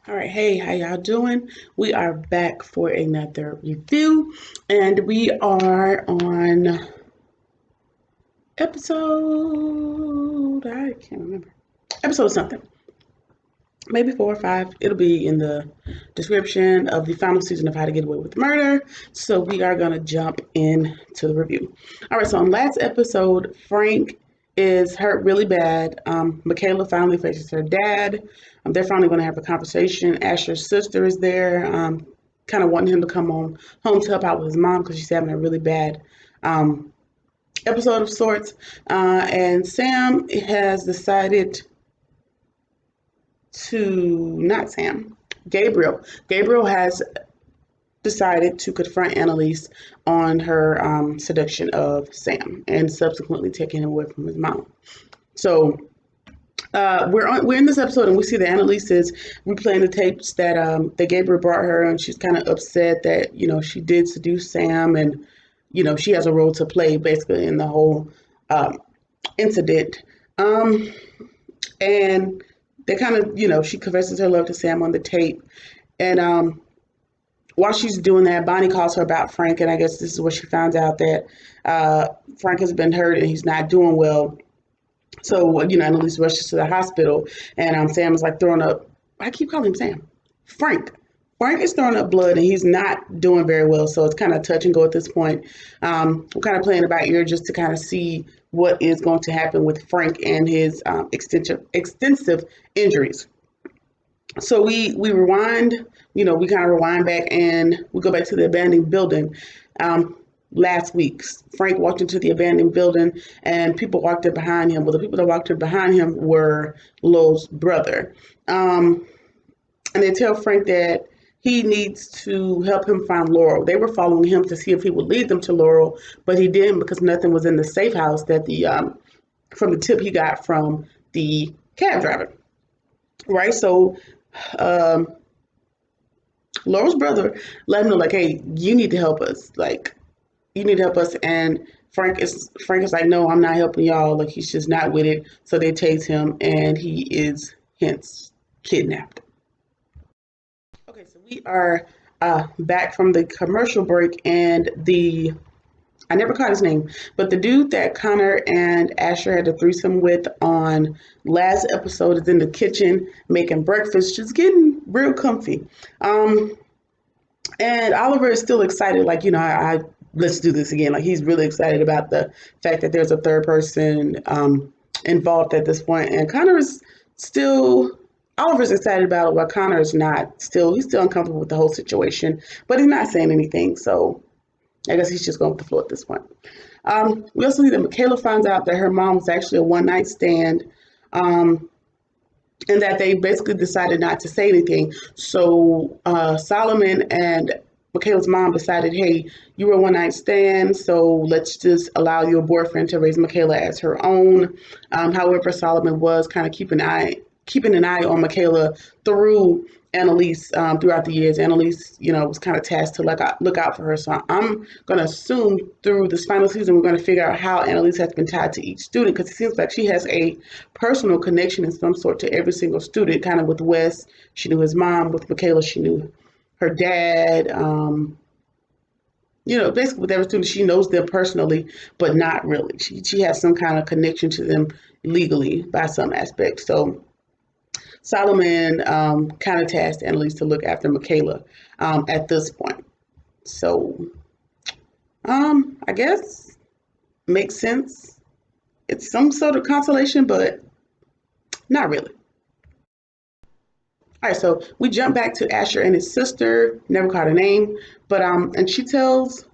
All right, hey, how y'all doing? We are back for another review, and we are on I can't remember, episode something, maybe 4 or 5. It'll be in the description of the final season of How to Get Away with Murder. So we are going to jump into the review. All right, so on last episode, Frank is hurt really bad. Michaela finally faces her dad. They're finally going to have a conversation. Asher's sister is there, kind of wanting him to come home to help out with his mom because she's having a really bad episode of sorts. And Sam has decided not Sam, Gabriel. Gabriel has decided to confront Annalise on her seduction of Sam and subsequently taking him away from his mom. So we're in this episode and we see that Annalise is replaying the tapes that Gabriel brought her, and she's kind of upset that she did seduce Sam, and she has a role to play basically in the whole incident. And they kind of she confesses her love to Sam on the tape, and while she's doing that, Bonnie calls her about Frank, and I guess this is where she finds out that Frank has been hurt and he's not doing well. So, Annalise rushes to the hospital, and Sam is like throwing up. I keep calling him Sam. Frank. Frank is throwing up blood, and he's not doing very well. So it's kind of touch and go at this point. We're kind of playing it by ear just to kind of see what is going to happen with Frank and his extensive injuries. So we rewind, we kind of rewind back and we go back to the abandoned building. Last week, Frank walked into the abandoned building and people walked in behind him. Well, the people that walked in behind him were Lo's brother. And they tell Frank that he needs to help him find Laurel. They were following him to see if he would lead them to Laurel, but he didn't because nothing was in the safe house that from the tip he got from the cab driver. Right? So Laurel's brother let him know, like, hey, you need to help us. Like, you need to help us. And Frank is like, no, I'm not helping y'all. Like, he's just not with it. So they tase him and he is hence kidnapped. Okay, so we are back from the commercial break, and I never caught his name, but the dude that Connor and Asher had a threesome with on last episode is in the kitchen making breakfast, just getting real comfy. And Oliver is still excited, like, I let's do this again. Like, he's really excited about the fact that there's a third person involved at this point. And Oliver's excited about it, while Connor is not. He's still uncomfortable with the whole situation, but he's not saying anything. So I guess he's just going with the flow at this point. We also see that Michaela finds out that her mom was actually a one-night stand, and that they basically decided not to say anything. So Solomon and Michaela's mom decided, hey, you were a one-night stand, so let's just allow your boyfriend to raise Michaela as her own. However, Solomon was kind of keeping an eye on Michaela through Annalise throughout the years. Annalise, was kind of tasked to look out for her. So I'm going to assume through this final season, we're going to figure out how Annalise has been tied to each student, because it seems like she has a personal connection in some sort to every single student. Kind of with Wes, she knew his mom. With Michaela, she knew her dad. Basically with every student, she knows them personally, but not really. She has some kind of connection to them legally by some aspect. So Solomon kind of tasked Annalise to look after Michaela at this point. So I guess makes sense. It's some sort of consolation, but not really. All right, so we jump back to Asher and his sister. Never caught her name, but and she tells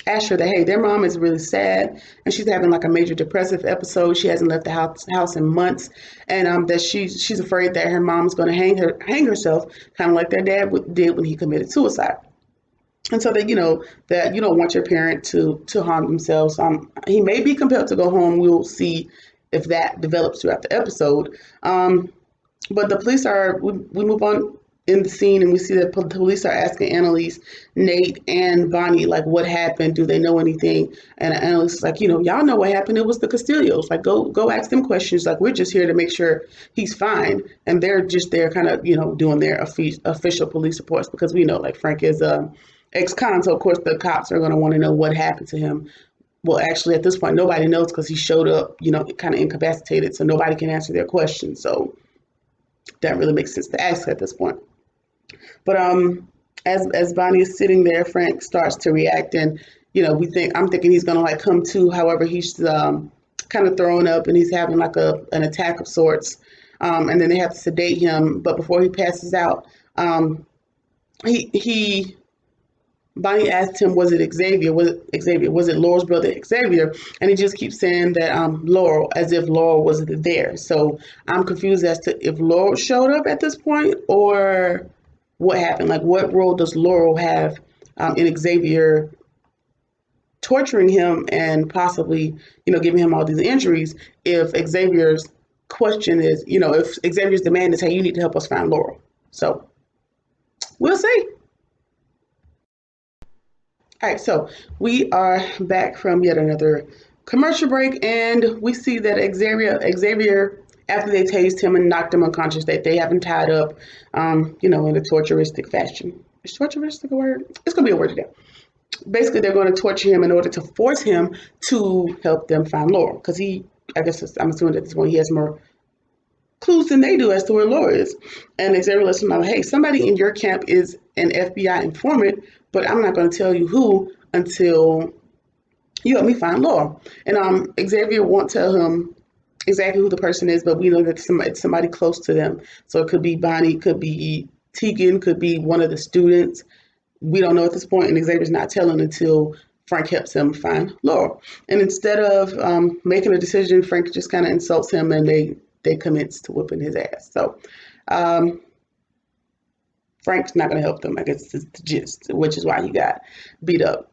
Asher that, hey, their mom is really sad and she's having like a major depressive episode. She hasn't left the house in months, and that she's afraid that her mom's going to hang herself, kind of like their dad did when he committed suicide. And so that that you don't want your parent to harm themselves. He may be compelled to go home. We'll see if that develops throughout the episode. But the police we move on in the scene, and we see that police are asking Annalise, Nate, and Bonnie, like, what happened? Do they know anything? And Annalise is like, y'all know what happened. It was the Castillos. Like, go ask them questions. Like, we're just here to make sure he's fine. And they're just there kind of, doing their official police reports because we know, like, Frank is a ex-con. So, of course, the cops are going to want to know what happened to him. Well, actually, at this point, nobody knows because he showed up, kind of incapacitated. So nobody can answer their questions. So that really makes sense to ask at this point. But as Bonnie is sitting there, Frank starts to react, and I'm thinking he's gonna like come to. However, he's kind of thrown up, and he's having like an attack of sorts. And then they have to sedate him. But before he passes out, he Bonnie asked him, was it Xavier? Was it Laurel's brother Xavier? And he just keeps saying that Laurel, as if Laurel wasn't there. So I'm confused as to if Laurel showed up at this point or what happened. Like, what role does Laurel have in Xavier torturing him and possibly, giving him all these injuries if Xavier's question is, if Xavier's demand is, hey, you need to help us find Laurel. So we'll see. All right, so we are back from yet another commercial break, and we see that Xavier, after they tased him and knocked him unconscious, that they have him tied up, in a torturistic fashion. Is torturistic a word? It's going to be a word today. Basically, they're going to torture him in order to force him to help them find Laurel, because I'm assuming at this point he has more clues than they do as to where Laura is. And Xavier lets him know, hey, somebody in your camp is an FBI informant, but I'm not going to tell you who until you help me find Laura. And Xavier won't tell him exactly who the person is, but we know that it's somebody close to them. So it could be Bonnie, could be Tegan, could be one of the students. We don't know at this point, and Xavier's not telling until Frank helps him find Laura. And instead of making a decision, Frank just kind of insults him, and they commence to whipping his ass. So Frank's not going to help them, I guess is the gist, which is why he got beat up.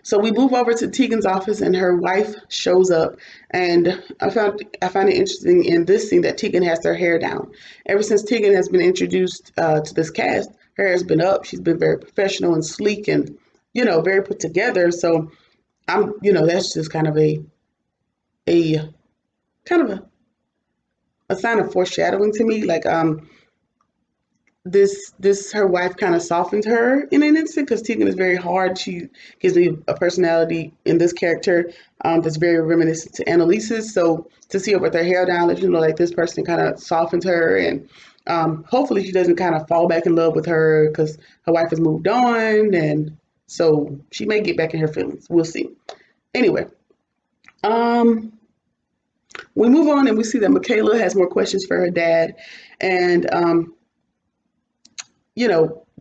So we move over to Tegan's office, and her wife shows up, and I find it interesting in this scene that Tegan has her hair down. Ever since Tegan has been introduced to this cast, her hair has been up. She's been very professional and sleek, and very put together. So that's just kind of a sign of foreshadowing to me. Like this her wife kind of softens her in an instant, because Tegan is very hard. She gives me a personality in this character that's very reminiscent to Annalise's. So to see her with her hair down, lets you know like this person kind of softens her, and hopefully she doesn't kind of fall back in love with her because her wife has moved on, and so she may get back in her feelings. We'll see. Anyway, we move on, and we see that Michaela has more questions for her dad, and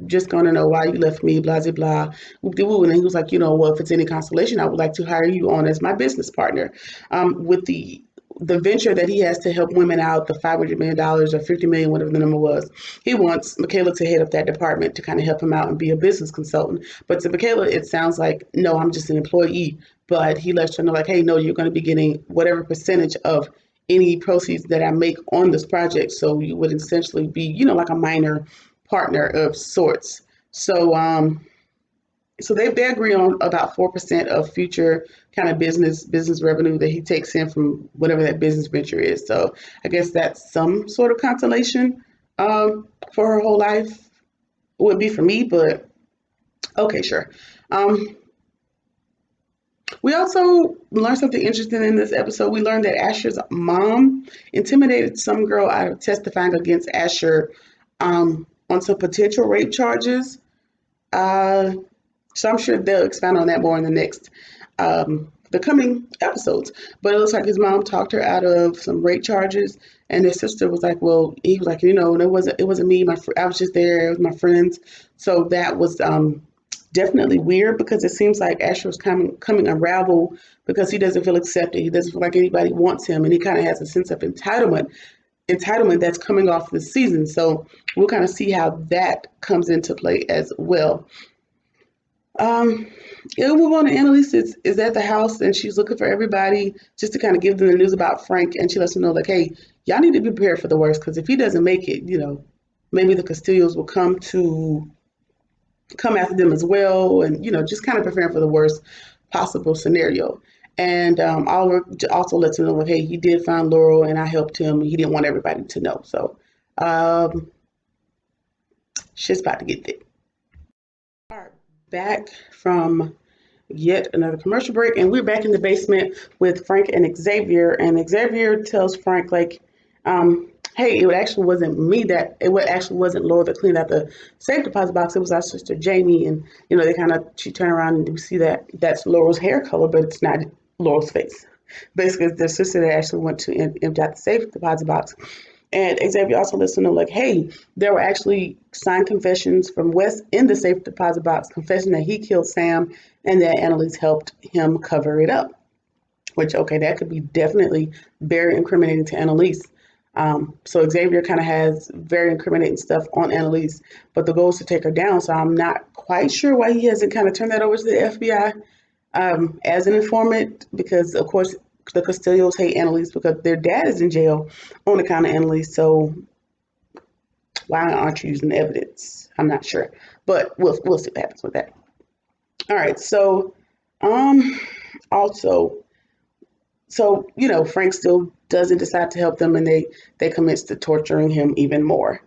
just going to know why you left me, blah, blah, blah. And he was like, well, if it's any consolation, I would like to hire you on as my business partner with the venture that he has to help women out, the $500 million or $50 million, whatever the number was. He wants Michaela to head up that department to kind of help him out and be a business consultant. But to Michaela, it sounds like, no, I'm just an employee. But he lets her know like, hey, no, you're going to be getting whatever percentage of any proceeds that I make on this project. So you would essentially be, like a minor partner of sorts. So so they agree on about 4% of future kind of business revenue that he takes in from whatever that business venture is. So I guess that's some sort of consolation for her whole life. It would be for me, but okay, sure. We also learned something interesting in this episode. We learned that Asher's mom intimidated some girl out of testifying against Asher on some potential rape charges. So I'm sure they'll expand on that more in the next, the coming episodes. But it looks like his mom talked her out of some rape charges, and his sister was like, "Well," he was like, it wasn't me. I was just there. It was my friends." So that was definitely weird, because it seems like Asher was coming unravel because he doesn't feel accepted. He doesn't feel like anybody wants him, and he kind of has a sense of entitlement that's coming off this season. So we'll kind of see how that comes into play as well. We'll move on to Annalise is at the house, and she's looking for everybody just to kind of give them the news about Frank, and she lets them know like, hey, y'all need to be prepared for the worst, because if he doesn't make it, maybe the Castillos will come after them as well, and just kind of preparing for the worst possible scenario. And Oliver also lets him know, like, hey, he did find Laurel, and I helped him. He didn't want everybody to know, so um, shit's about to get thick. All right, back from yet another commercial break, and we're back in the basement with Frank and Xavier. And Xavier tells Frank, like, hey, it actually wasn't me that it actually wasn't Laura that cleaned out the safe deposit box. It was our sister Jamie. And they kind of, she turned around and we see that that's Laurel's hair color, but it's not Laurel's face. Basically, it's their sister that actually went to empty out the safe deposit box. And Xavier also lets them know, like, hey, there were actually signed confessions from Wes in the safe deposit box, confessing that he killed Sam and that Annalise helped him cover it up. Which, okay, that could be definitely very incriminating to Annalise. So Xavier kind of has very incriminating stuff on Annalise, but the goal is to take her down. So I'm not quite sure why he hasn't kind of turned that over to the FBI as an informant, because of course the Castillos hate Annalise because their dad is in jail on account of Annalise. So why aren't you using the evidence? I'm not sure, but we'll see what happens with that. All right. So also, so Frank still doesn't decide to help them, and they commence to torturing him even more.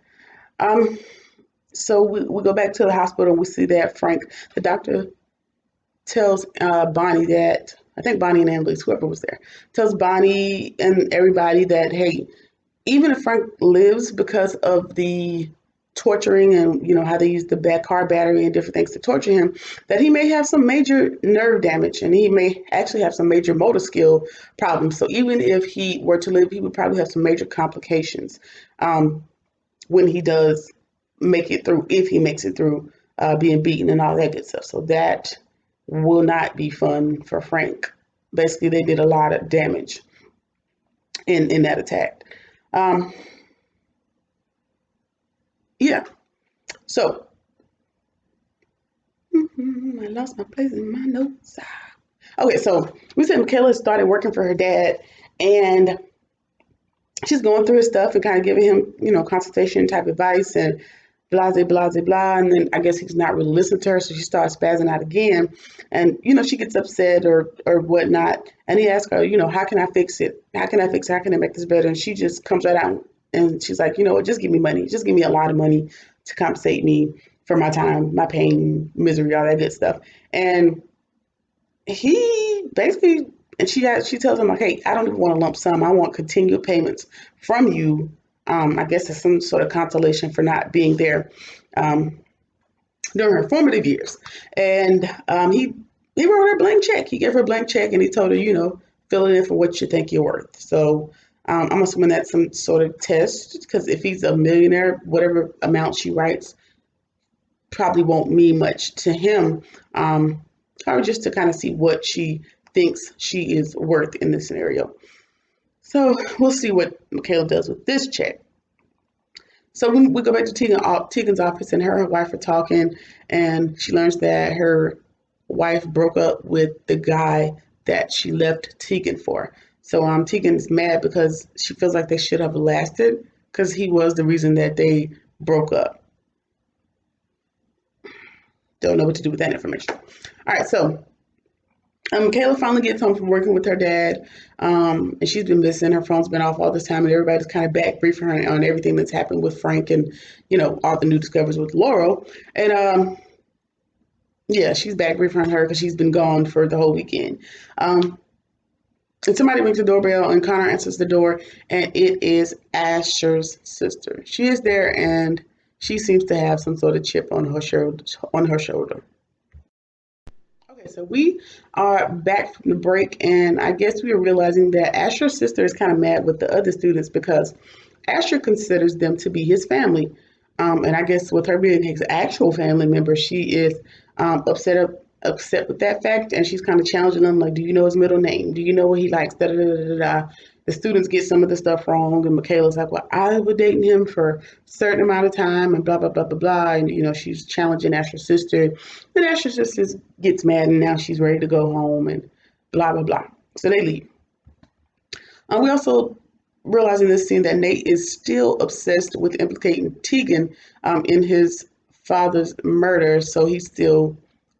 So we go back to the hospital, and we see that Frank, the doctor, tells Bonnie that, I think Bonnie and Annalise, whoever was there, tells Bonnie and everybody that, hey, even if Frank lives because of the torturing and how they use the car battery and different things to torture him, that he may have some major nerve damage and he may actually have some major motor skill problems. So even if he were to live, he would probably have some major complications when he does make it through, if he makes it through being beaten and all that good stuff. So that will not be fun for Frank. Basically, they did a lot of damage in that attack. Yeah. So I lost my place in my notes. Okay, so we said Michaela started working for her dad, and she's going through his stuff and kind of giving him, consultation type advice and blah, blah, blah, blah. And then I guess he's not really listening to her, so she starts spazzing out again. And, she gets upset or whatnot. And he asks her, how can I fix it? How can I fix it? How can I make this better? And she just comes right out and she's like, what, just give me money. Just give me a lot of money to compensate me for my time, my pain, misery, all that good stuff. And he basically, and she tells him, like, hey, I don't even want a lump sum. I want continual payments from you. I guess it's some sort of consolation for not being there during her formative years. And he wrote her a blank check. He gave her a blank check and he told her, fill it in for what you think you're worth. So I'm assuming that's some sort of test, because if he's a millionaire, whatever amount she writes probably won't mean much to him. Probably just to kind of see what she thinks she is worth in this scenario. So we'll see what Michaela does with this check. So we go back to Tegan's office, and her wife are talking, and she learns that her wife broke up with the guy that she left Tegan for. So Tegan's mad because she feels like they should have lasted, because he was the reason that they broke up. Don't know what to do with that information. All right, so Kayla finally gets home from working with her dad, and she's been missing. Her phone's been off all this time, and everybody's kind of back briefing her on everything that's happened with Frank and, all the new discoveries with Laurel. And, yeah, she's back briefing her because she's been gone for the whole weekend. And somebody rings the doorbell, and Connor answers the door, and it is Asher's sister. She is there, and she seems to have some sort of chip on her shoulder. Okay, so we are back from the break, and I guess we are realizing that Asher's sister is kind of mad with the other students because Asher considers them to be his family. And I guess with her being his actual family member, she is upset with that fact, and she's kind of challenging them, like, do you know his middle name? Do you know what he likes? Da, da, da, da, da. The students get some of the stuff wrong, and Michaela's like, well, I was dating him for a certain amount of time, and blah, blah, blah, blah, blah. And, she's challenging Asher's sister. And Asher's sister gets mad, and now she's ready to go home, and blah, blah, blah. So they leave. We also realizing this scene that Nate is still obsessed with implicating Tegan in his father's murder, so he's still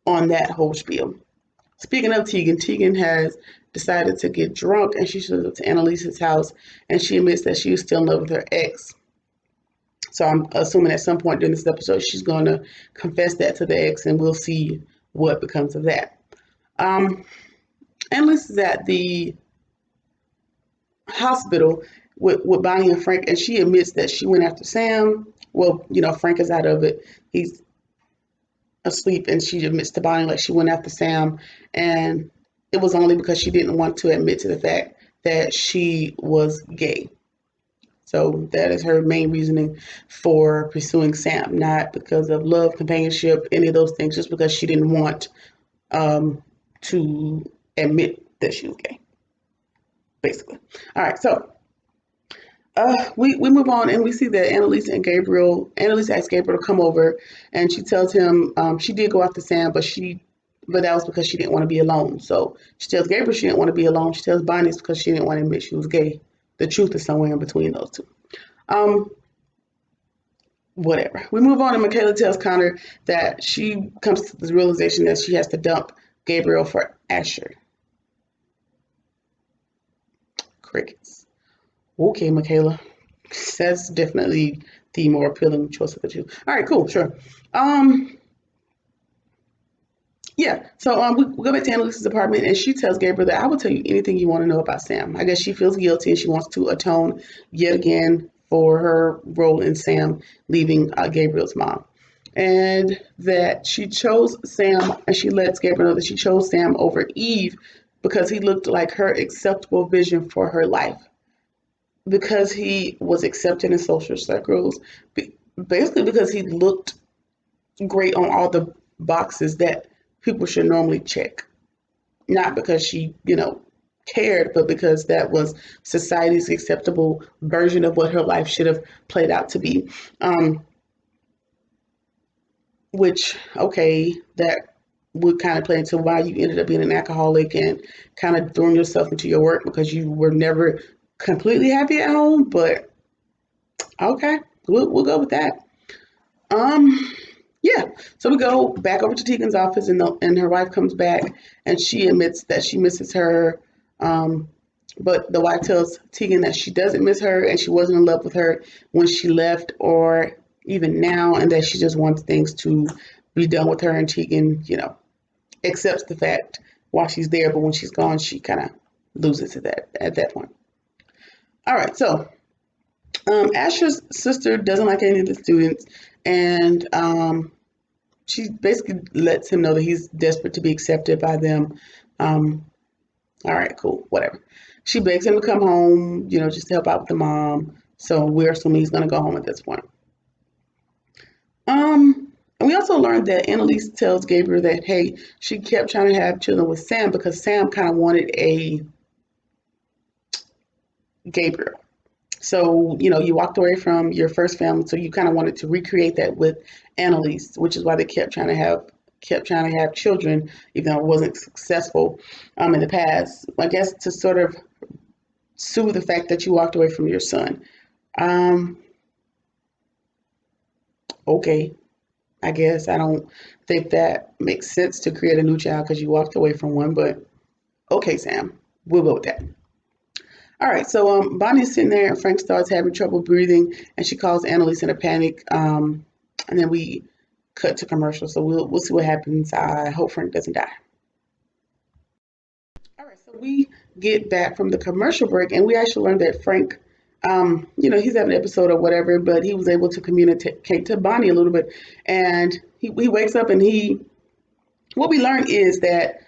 on that whole spiel. Speaking of Tegan, Tegan has decided to get drunk and she shows up to Annalise's house and she admits that she was still in love with her ex. So I'm assuming at some point during this episode she's going to confess that to the ex and we'll see what becomes of that. Annalise is at the hospital with Bonnie and Frank, and she admits that she went after Sam. Well, Frank is out of it. He's asleep, and she admits to Bonnie like she went after Sam, and it was only because she didn't want to admit to the fact that she was gay. So that is her main reasoning for pursuing Sam, not because of love, companionship, any of those things, just because she didn't want to admit that she was gay, basically. All right, so we move on and we see that Annalise asks Gabriel to come over, and she tells him she did go after Sam, but that was because she didn't want to be alone. So she tells Gabriel she didn't want to be alone. She tells Bonnie it's because she didn't want to admit she was gay. The truth is somewhere in between those two. Whatever. We move on, and Michaela tells Connor that she comes to the realization that she has to dump Gabriel for Asher. Crickets. Okay, Michaela. That's definitely the more appealing choice of the two. All right, cool, sure. Yeah, so we go back to Annalise's apartment, and she tells Gabriel that I will tell you anything you want to know about Sam. I guess she feels guilty, and she wants to atone yet again for her role in Sam leaving Gabriel's mom. And that she chose Sam, and she lets Gabriel know that she chose Sam over Eve because he looked like her acceptable vision for her life. Because he was accepted in social circles, basically because he looked great on all the boxes that people should normally check. Not because she, cared, but because that was society's acceptable version of what her life should have played out to be. Which, okay, that would kind of play into why you ended up being an alcoholic and kind of throwing yourself into your work because you were never completely happy at home, but okay, we'll go with that. Yeah, so we go back over to Tegan's office, and her wife comes back, and she admits that she misses her. But the wife tells Tegan that she doesn't miss her, and she wasn't in love with her when she left, or even now, and that she just wants things to be done with her. And Tegan, accepts the fact while she's there, but when she's gone, she kind of loses it at that point. All right, so Asher's sister doesn't like any of the students, and she basically lets him know that he's desperate to be accepted by them. All right, cool, whatever. She begs him to come home, just to help out with the mom. So we're assuming he's going to go home at this point. And we also learned that Annalise tells Gabriel that, hey, she kept trying to have children with Sam because Sam kind of wanted a Gabriel. So, you walked away from your first family, so you kind of wanted to recreate that with Annalise, which is why they kept trying to have children, even though it wasn't successful in the past. I guess to sort of soothe the fact that you walked away from your son. Okay, I guess I don't think that makes sense to create a new child because you walked away from one, but okay, Sam, we'll go with that. All right, so Bonnie's sitting there, and Frank starts having trouble breathing, and she calls Annalise in a panic, and then we cut to commercial. So we'll see what happens. I hope Frank doesn't die. All right, so we get back from the commercial break, and we actually learned that Frank, he's having an episode or whatever, but he was able to communicate to Bonnie a little bit, and he wakes up, and what we learned is that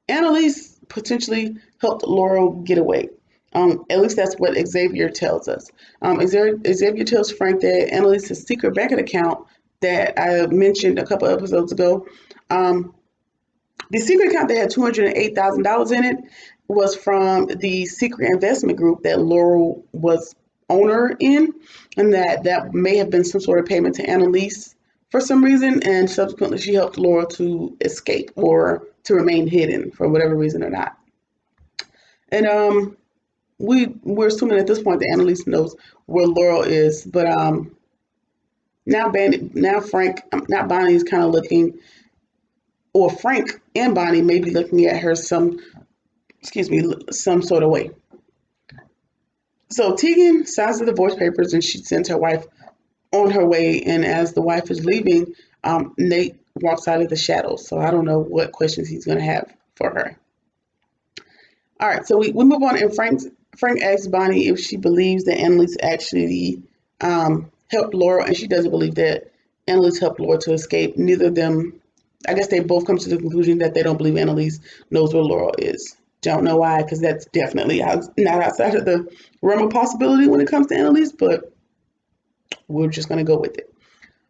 Annalise potentially helped Laurel get away. At least that's what Xavier tells us. Xavier tells Frank that Annalise's secret bank account that I mentioned a couple episodes ago, the secret account that had $208,000 in it was from the secret investment group that Laurel was owner in, and that may have been some sort of payment to Annalise for some reason, and subsequently she helped Laurel to escape or to remain hidden for whatever reason or not. And we're assuming at this point that Annalise knows where Laurel is, but now Frank, not Bonnie is kind of looking, or Frank and Bonnie may be looking at her some sort of way. So Tegan signs the divorce papers and she sends her wife on her way. And as the wife is leaving, Nate walks out of the shadows. So I don't know what questions he's going to have for her. All right, so we move on, and Frank asks Bonnie if she believes that Annalise actually helped Laura, and she doesn't believe that Annalise helped Laura to escape. Neither of them, I guess they both come to the conclusion that they don't believe Annalise knows where Laura is. Don't know why, because that's definitely not outside of the realm of possibility when it comes to Annalise, but we're just going to go with it.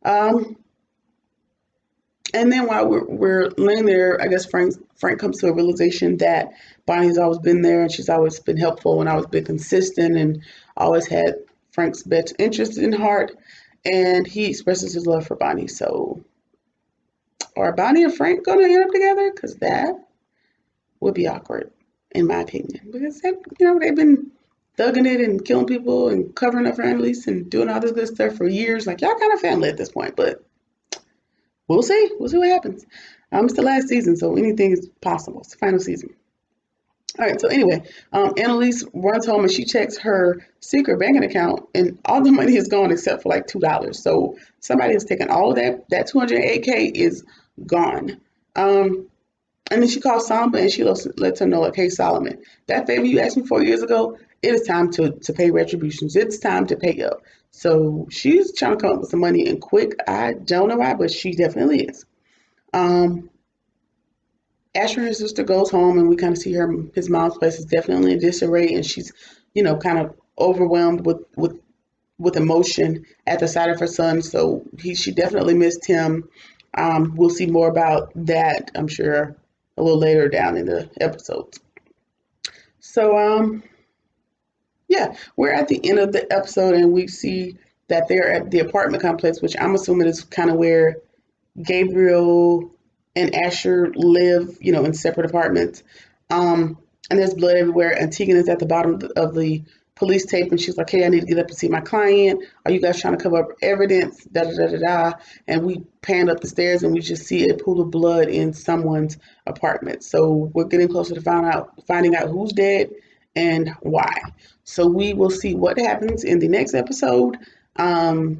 Um, and then while we're laying there, I guess Frank comes to a realization that Bonnie's always been there and she's always been helpful and always been consistent and always had Frank's best interest in heart. And he expresses his love for Bonnie. So are Bonnie and Frank gonna end up together? Because that would be awkward, in my opinion. Because they've been thugging it and killing people and covering up for Annalise and doing all this good stuff for years. Like y'all kind of family at this point, but we'll see. We'll see what happens. It's the last season, so anything is possible. It's the final season. All right, so anyway, Annalise runs home and she checks her secret banking account, and all the money is gone except for like $2. So somebody has taken all of that. That 208K is gone. And then she calls Solomon and she lets him know, like, hey, Solomon, that favor you asked me 4 years ago, it is time to pay retributions. It's time to pay up. So she's trying to come up with some money and quick. I don't know why, but she definitely is. Um, Asher and his sister goes home, and we kind of see his mom's place is definitely in disarray, and she's, kind of overwhelmed with emotion at the sight of her son. So she definitely missed him. We'll see more about that, I'm sure, a little later down in the episodes. So yeah, we're at the end of the episode, and we see that they're at the apartment complex, which I'm assuming is kind of where Gabriel and Asher live, in separate apartments. And there's blood everywhere. And Tegan is at the bottom of the police tape, and she's like, "Hey, I need to get up and see my client. Are you guys trying to cover up evidence?" Da da da da da. And we pan up the stairs, and we just see a pool of blood in someone's apartment. So we're getting closer to finding out who's dead and why. So we will see what happens in the next episode. Of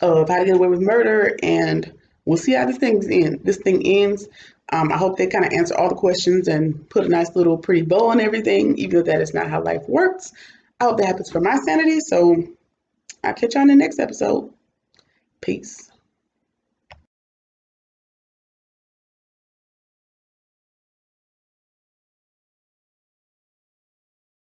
How to Get Away with Murder, and we'll see how this thing ends. I hope they kind of answer all the questions and put a nice little pretty bow on everything, even though that is not how life works. I hope that happens for my sanity. So I'll catch you on the next episode. Peace.